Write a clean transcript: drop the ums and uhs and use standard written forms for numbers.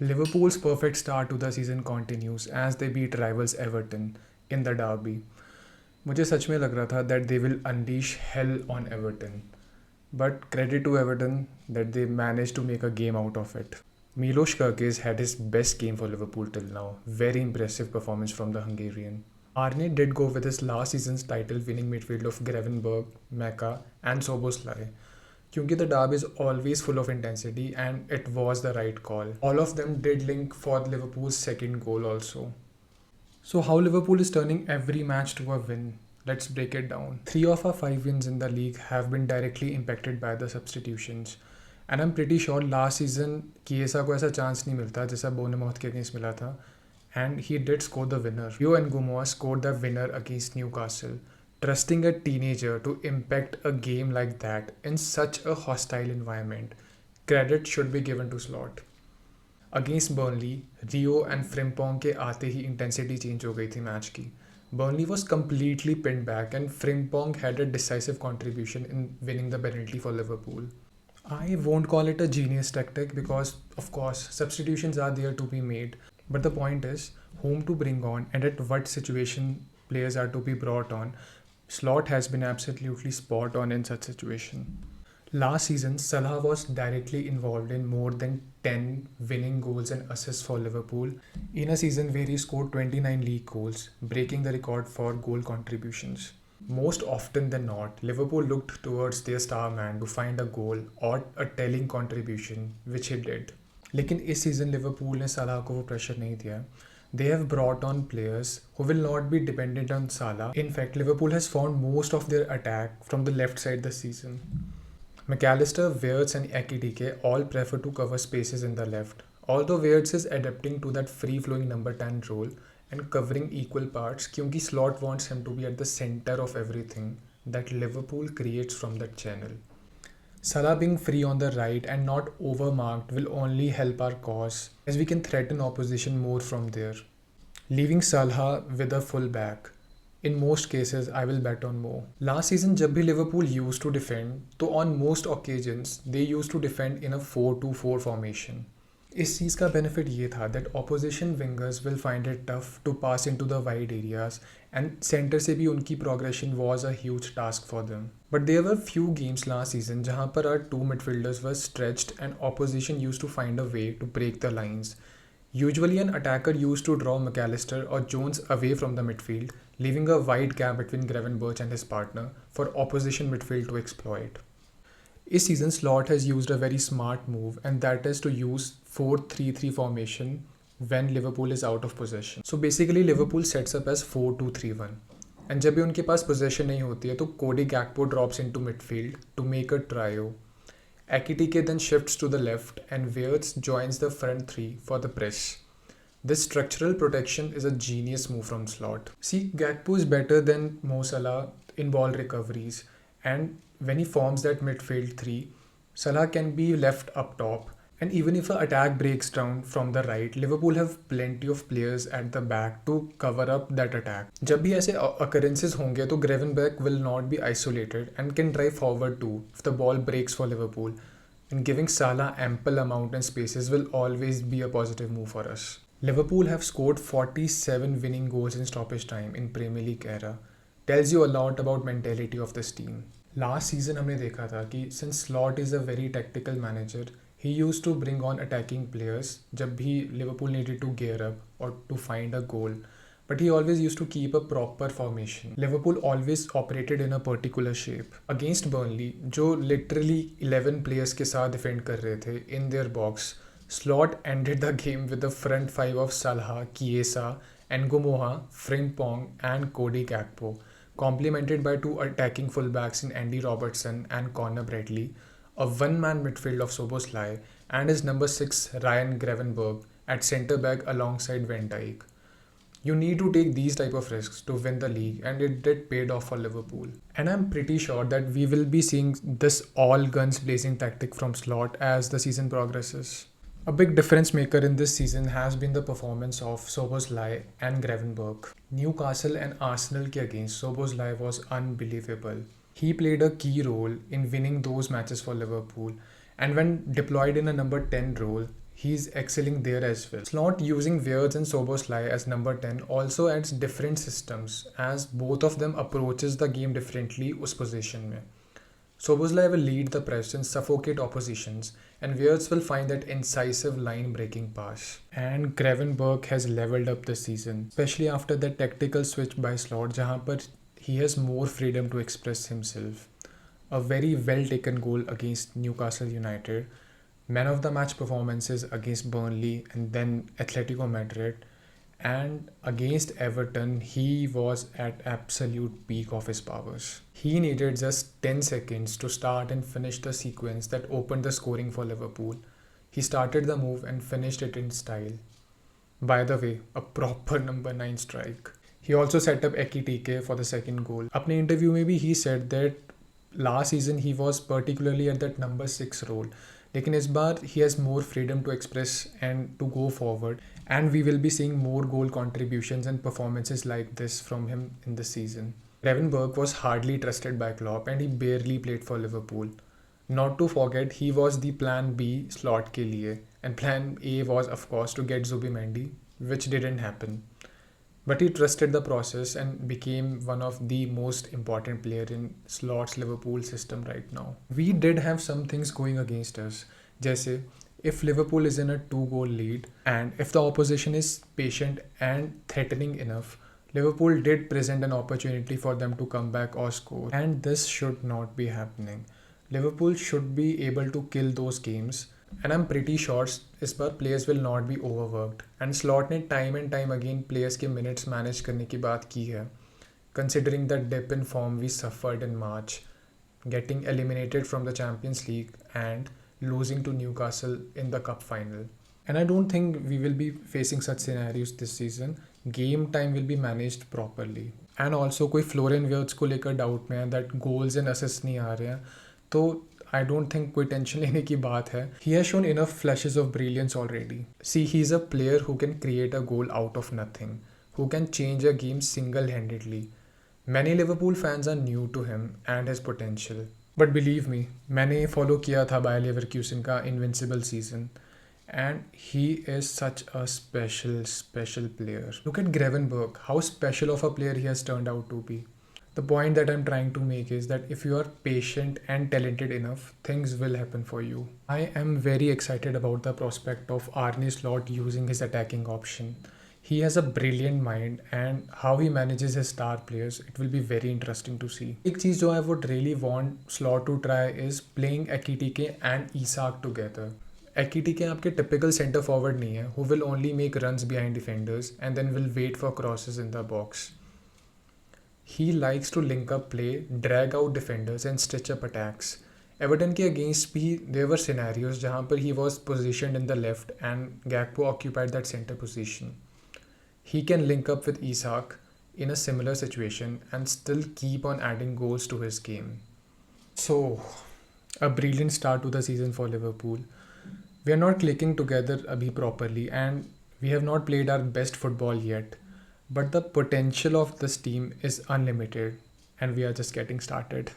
Liverpool's perfect start to the season continues as they beat rivals Everton in the derby. मुझे सच में लग रहा था that they will unleash hell on Everton. But credit to Everton that they managed to make a game out of it. Milos Kerkez had his best game for Liverpool till now. Very impressive performance from the Hungarian. Arne did go with his last season's title winning midfield of Gravenberch, Mecca and Soboslai. क्योंकि the derby is always full of intensity and it was the right call. All of them did link for Liverpool's second goal also. So how Liverpool is turning every match to a win? Let's break it down. 3 of our 5 wins in the league have been directly impacted by the substitutions. And I'm pretty sure last season Chiesa को ऐसा chance नहीं मिलता जैसा Bournemouth के against मिला था. And he did score the winner. Rio and Gumoa scored the winner against Newcastle. Trusting a teenager to impact a game like that in such a hostile environment, credit should be given to Slot. Against Burnley, Rio and Frimpong के आते ही intensity change हो गई थी match की. Burnley was completely pinned back and Frimpong had a decisive contribution in winning the penalty for Liverpool. I won't call it a genius tactic because, of course, substitutions are there to be made. But the point is, whom to bring on and at what situation players are to be brought on. Slot has been absolutely spot on in such situation. Last season, Salah was directly involved in more than 10 winning goals and assists for Liverpool in a season where he scored 29 league goals, breaking the record for goal contributions. Most often than not, Liverpool looked towards their star man to find a goal or a telling contribution, which he did. लेकिन इस season Liverpool ने सलाह को वो pressure नहीं दिया. They have brought on players who will not be dependent on Salah. In fact, Liverpool has found most of their attack from the left side this season. McAllister, Wirtz and Ekitike all prefer to cover spaces in the left. Although Wirtz is adapting to that free-flowing number 10 role and covering equal parts क्योंकि Slot wants him to be at the center of everything that Liverpool creates from that channel. Salah being free on the right and not overmarked will only help our cause as we can threaten opposition more from there. Leaving Salah with a full back. In most cases, I will bet on Mo. Last season, जब भी Liverpool used to defend, तो on most occasions they used to defend in a 4-2-4 formation. इस चीज़ का benefit ये था that opposition wingers will find it tough to pass into the wide areas and center से भी उनकी progression was a huge task for them. But there were few games last season जहाँ पर our two midfielders were stretched and opposition used to find a way to break the lines. Usually an attacker used to draw McAllister or Jones away from the midfield, leaving a wide gap between Gravenberch and his partner for opposition midfield to exploit. This season, Slot has used a very smart move, and that is to use 4-3-3 formation when Liverpool is out of possession. So basically, Liverpool sets up as 4-2-3-1. And जब भी उनके पास possession नहीं होती है तो Cody Gakpo drops into midfield to make a trio. Ekitike then shifts to the left and Wirtz joins the front three for the press. This structural protection is a genius move from Slot. See, Gakpo is better than Mo Salah in ball recoveries, and when he forms that midfield three, Salah can be left up top. And even if an attack breaks down from the right, Liverpool have plenty of players at the back to cover up that attack. जब भी ऐसे occurrences होंगे तो Gravenberch will not be isolated and can drive forward too if the ball breaks for Liverpool. And giving Salah ample amount and spaces will always be a positive move for us. Liverpool have scored 47 winning goals in stoppage time in Premier League era. Tells you a lot about mentality of this team. Last season हमने देखा था कि since Slot is a very tactical manager, he used to bring on attacking players जब भी Liverpool needed to gear up or to find a goal. But he always used to keep a proper formation. Liverpool always operated in a particular shape. Against Burnley, जो literally 11 players के साथ defend कर रहे थे in their box, Slot ended the game with the front five of Salah, Chiesa, Ngumoha, Frimpong and Cody Gakpo, complemented by two attacking fullbacks in Andy Robertson and Conor Bradley, a one-man midfield of Soboslai, and his number 6 Ryan Gravenberch at centre-back alongside Van Dijk. You need to take these type of risks to win the league, and it did paid off for Liverpool. And I'm pretty sure that we will be seeing this all guns blazing tactic from Slot as the season progresses. A big difference maker in this season has been the performance of Szoboszlai and Gravenberch. Newcastle and Arsenal ke against Szoboszlai was unbelievable. He played a key role in winning those matches for Liverpool, and when deployed in a number 10 role, he's excelling there as well. Slot using Weirds and Soboslai as number 10 also adds different systems as both of them approaches the game differently उस position में. Soboslai will lead the press and suffocate oppositions, and Weirds will find that incisive line-breaking pass. And Gravenberch has leveled up this season, especially after that tactical switch by Slot, जहाँ पर he has more freedom to express himself. A very well-taken goal against Newcastle United, man of the match performances against Burnley and then Atletico Madrid, and against Everton he was at absolute peak of his powers. He needed just 10 seconds to start and finish the sequence that opened the scoring for Liverpool. He started the move and finished it in style. By the way, a proper number 9 strike. He also set up Ekitike for the second goal. अपने interview में भी he said that last season he was particularly at that number 6 role. लेकिन इस बार he has more freedom to express and to go forward, and we will be seeing more goal contributions and performances like this from him in this season. Gravenberch was hardly trusted by Klopp and he barely played for Liverpool. Not to forget, he was the plan B slot के लिए, and plan A was of course to get Zubimendi, which didn't happen. But he trusted the process and became one of the most important player in Slot's Liverpool system right now. We did have some things going against us. जैसे if Liverpool is in a 2-goal lead and if the opposition is patient and threatening enough, Liverpool did present an opportunity for them to come back or score, and this should not be happening. Liverpool should be able to kill those games, and I'm pretty sure इस बार players will not be overworked. And Slot ने time and time again players के minutes manage करने की बात की है. Considering the dip in form we suffered in March, getting eliminated from the Champions League and losing to Newcastle in the cup final. And I don't think we will be facing such scenarios this season. Game time will be managed properly. And also कोई Florian Wirtz को लेकर doubt में है that goals and assists नहीं आ रहे हैं, तो I don't think कोई टेंशन लेने की बात है. He has shown enough flashes of brilliance already. See, he's a player who can create a goal out of nothing, who can change a game single-handedly. Many Liverpool fans are new to him and his potential. But believe me, मैंने follow किया था Bayer Leverkusen का invincible season, and he is such a special player. Look at Gravenberch, how special of a player he has turned out to be. The point that I'm trying to make is that if you are patient and talented enough, things will happen for you. I am very excited about the prospect of Arne Slot using his attacking option. He has a brilliant mind, and how he manages his star players, it will be very interesting to see. एक चीज़ जो I would really want Slot to try is playing Ekitike and Isak together. Ekitike आपके typical center forward नहीं है, who will only make runs behind defenders and then will wait for crosses in the box. He likes to link up play, drag out defenders and stitch up attacks. Everton के against भी there were scenarios जहाँ पर he was positioned in the left and Gakpo occupied that center position. He can link up with Isak in a similar situation and still keep on adding goals to his game. So, a brilliant start to the season for Liverpool. We are not clicking together abhi properly and we have not played our best football yet. But the potential of this team is unlimited and we are just getting started.